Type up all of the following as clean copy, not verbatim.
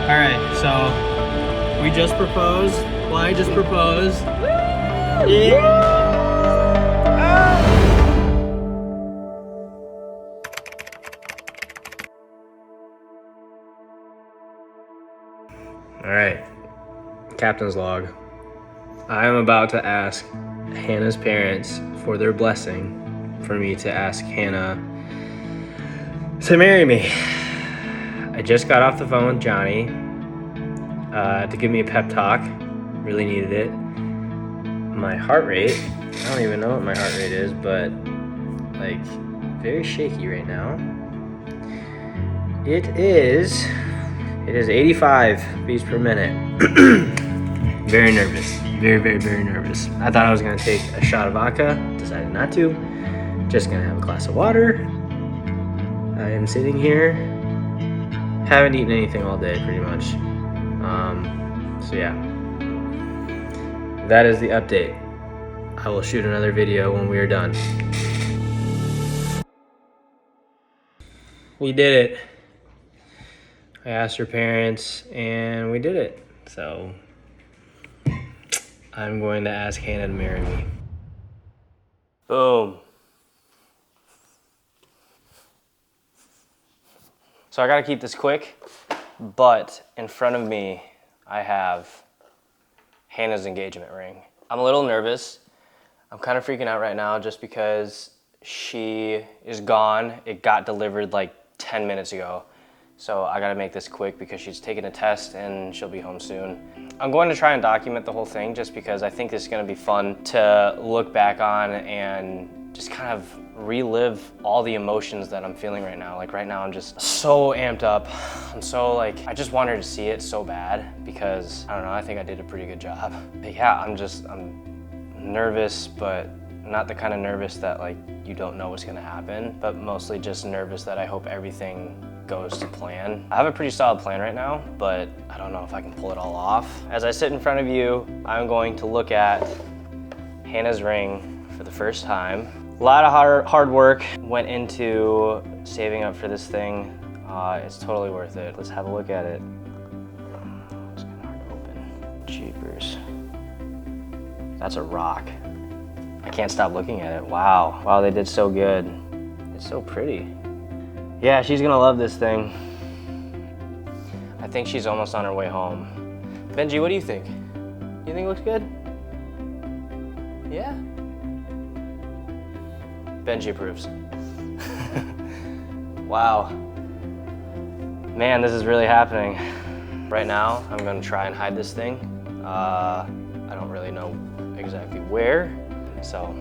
right, so we just proposed. Well, I just proposed. Yeah. All right, captain's log. I am about to ask Hannah's parents for their blessing for me to ask Hannah to marry me. I just got off the phone with Johnny to give me a pep talk. Really needed it. My heart rate, I don't even know what my heart rate is, but like very shaky right now. It is 85 beats per minute. Very nervous, very nervous. I thought I was gonna take a shot of vodka, decided not to. Just gonna have a glass of water. I am sitting here, haven't eaten anything all day pretty much. So yeah, that is the update. I will shoot another video when we are done. We did it. I asked her parents and we did it. So I'm going to ask Hannah to marry me. Boom. So I gotta keep this quick, but in front of me, I have Hannah's engagement ring. I'm a little nervous. I'm kind of freaking out right now just because she is gone. It got delivered like 10 minutes ago. So I gotta make this quick because she's taking a test and she'll be home soon. I'm going to try and document the whole thing just because I think this is gonna be fun to look back on and just kind of relive all the emotions that I'm feeling right now. Like right now I'm just so amped up. I'm so like, I just want her to see it so bad because I don't know, I think I did a pretty good job. But yeah, I'm nervous, but not the kind of nervous that like you don't know what's gonna happen, but mostly just nervous that I hope everything goes to plan. I have a pretty solid plan right now, but I don't know if I can pull it all off. As I sit in front of you, I'm going to look at Hannah's ring for the first time. A lot of hard work went into saving up for this thing. It's totally worth it. Let's have a look at it. It's kind of hard to open. Jeepers. That's a rock. I can't stop looking at it. Wow. Wow, they did so good. It's so pretty. Yeah, she's gonna love this thing. I think she's almost on her way home. Benji, what do you think? You think it looks good? Yeah? Benji approves. Wow. Man, this is really happening. Right now, I'm gonna try and hide this thing. I don't really know exactly where, so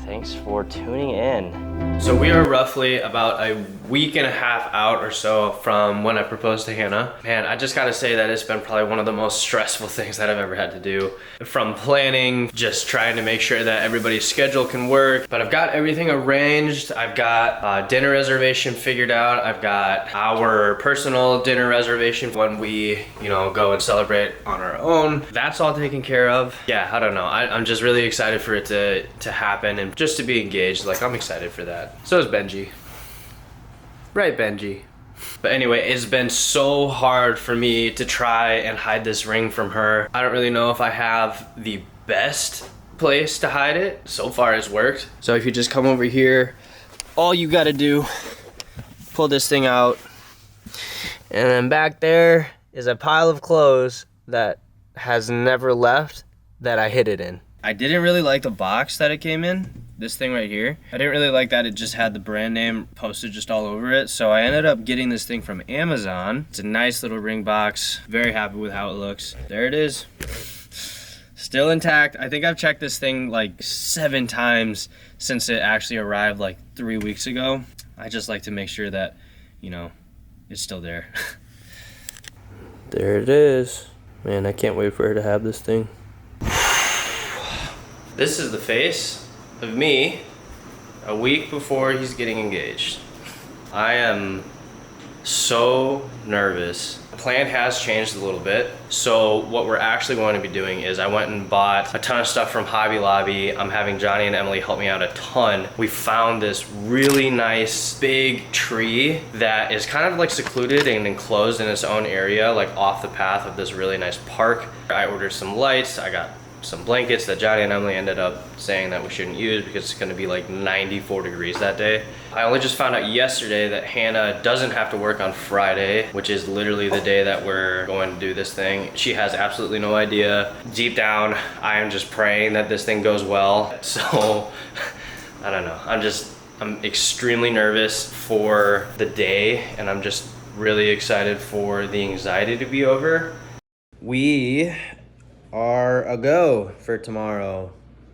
thanks for tuning in. So we are roughly about a week and a half out or so from when I proposed to Hannah. Man, I just gotta say that it's been probably one of the most stressful things that I've ever had to do. From planning, just trying to make sure that everybody's schedule can work. But I've got everything arranged. I've got a dinner reservation figured out. I've got our personal dinner reservation when we, go and celebrate on our own. That's all taken care of. Yeah, I don't know. I'm just really excited for it to happen and just to be engaged. Like, I'm excited for that. So is Benji. Right, Benji. But anyway, it's been so hard for me to try and hide this ring from her. I don't really know if I have the best place to hide it. So far it's worked. So if you just come over here, all you gotta do, pull this thing out, and then back there is a pile of clothes that has never left that I hid it in. I didn't really like the box that it came in. This thing right here. I didn't really like that it just had the brand name posted just all over it. So I ended up getting this thing from Amazon. It's a nice little ring box. Very happy with how it looks. There it is. Still intact. I think I've checked this thing like 7 times since it actually arrived like 3 weeks ago. I just like to make sure that, it's still there. There it is. Man, I can't wait for her to have this thing. This is the face of me a week before he's getting engaged. I am so nervous. The plan has changed a little bit. So what we're actually going to be doing is I went and bought a ton of stuff from Hobby Lobby. I'm having Johnny and Emily help me out a ton. We found this really nice big tree that is kind of like secluded and enclosed in its own area, like off the path of this really nice park. I ordered some lights. I got some blankets that Johnny and Emily ended up saying that we shouldn't use because it's gonna be like 94 degrees that day. I only just found out yesterday that Hannah doesn't have to work on Friday, which is literally the day that we're going to do this thing. She has absolutely no idea. Deep down, I am just praying that this thing goes well. So, I don't know. I'm extremely nervous for the day, and I'm just really excited for the anxiety to be over. We are a go for tomorrow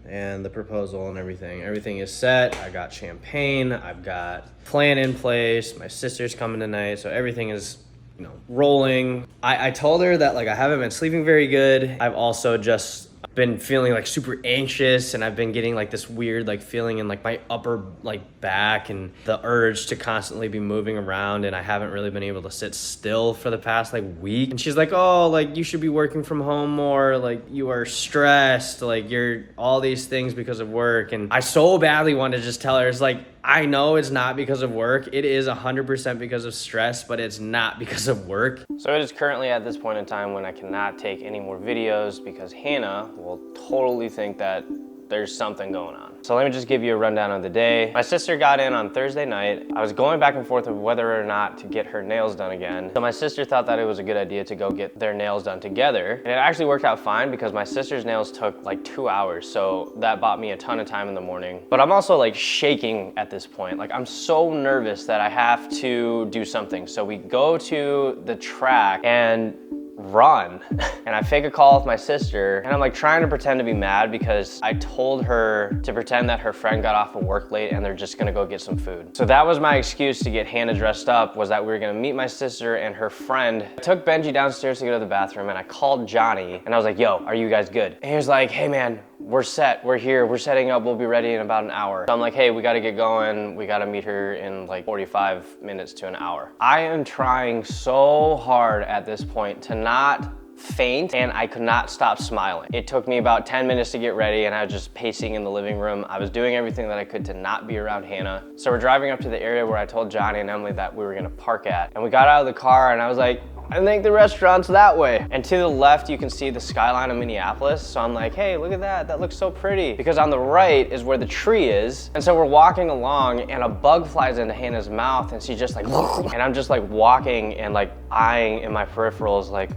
and the proposal and everything. Everything is set. I got champagne. I've got plan in place. My sister's coming tonight, so everything is, you know, rolling. I told her that like I haven't been sleeping very good. I've also just been feeling like super anxious, and I've been getting like this weird like feeling in like my upper like back and the urge to constantly be moving around, and I haven't really been able to sit still for the past like week. And she's like, oh, like you should be working from home more, like you are stressed, like you're all these things because of work. And I so badly want to just tell her, it's like, I know it's not because of work. It is 100% because of stress, but it's not because of work. So it is currently at this point in time when I cannot take any more videos because Hannah will totally think that there's something going on. So let me just give you a rundown of the day. My sister got in on Thursday night. I was going back and forth of whether or not to get her nails done again. So my sister thought that it was a good idea to go get their nails done together. And it actually worked out fine because my sister's nails took like 2 hours. So that bought me a ton of time in the morning. But I'm also like shaking at this point. Like I'm so nervous that I have to do something. So we go to the track and run. And I fake a call with my sister, and I'm like trying to pretend to be mad because I told her to pretend that her friend got off of work late and they're just gonna go get some food. So that was my excuse to get Hannah dressed up, was that we were gonna meet my sister and her friend. I took Benji downstairs to go to the bathroom, and I called Johnny and I was like, yo, are you guys good? And he was like, hey man, we're set, we're here, we're setting up, we'll be ready in about an hour. So I'm like, hey, we gotta get going. We gotta meet her in like 45 minutes to an hour. I am trying so hard at this point to not faint, and I could not stop smiling. It took me about 10 minutes to get ready, and I was just pacing in the living room. I was doing everything that I could to not be around Hannah. So we're driving up to the area where I told Johnny and Emily that we were gonna park at. And we got out of the car, and I was like, I think the restaurant's that way. And to the left, you can see the skyline of Minneapolis. So I'm like, hey, look at that. That looks so pretty. Because on the right is where the tree is. And so we're walking along, and a bug flies into Hannah's mouth, and she's just like, and I'm just like walking and like eyeing in my peripherals, like,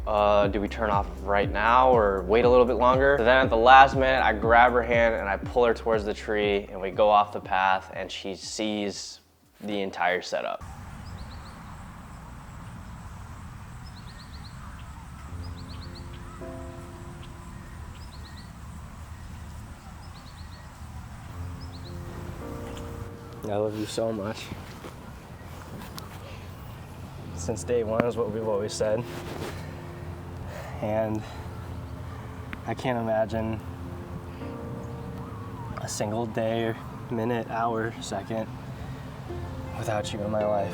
do we turn off right now or wait a little bit longer? So then at the last minute, I grab her hand and I pull her towards the tree, and we go off the path, and she sees the entire setup. I love you so much. Since day one is what we've always said. And I can't imagine a single day, minute, hour, second without you in my life.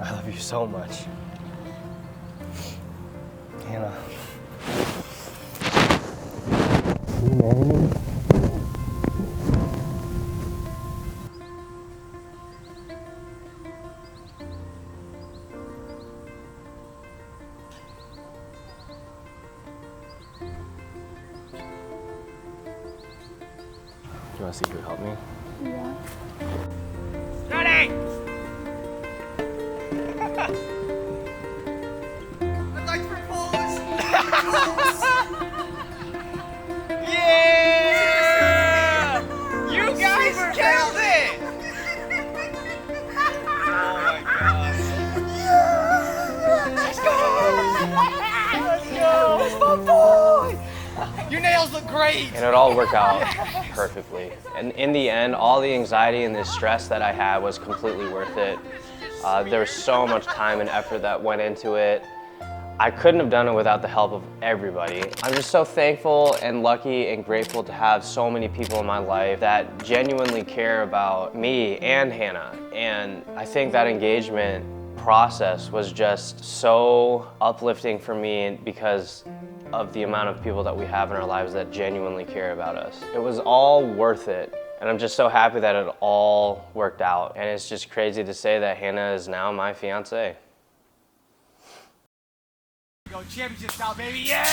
I love you so much. Hannah. You marry me? You want to see who helped me? Yeah. Johnny! I'd like to propose! Yeah! You guys killed it! Oh my god. Let's go! Let's go! That's my boy! Your nails look great! And it all worked out perfectly. And in the end, all the anxiety and the stress that I had was completely worth it. There was so much time and effort that went into it. I couldn't have done it without the help of everybody. I'm just so thankful and lucky and grateful to have so many people in my life that genuinely care about me and Hannah. And I think that engagement process was just so uplifting for me because of the amount of people that we have in our lives that genuinely care about us. It was all worth it. And I'm just so happy that it all worked out. And it's just crazy to say that Hannah is now my fiance. Go championship style, baby. Yeah!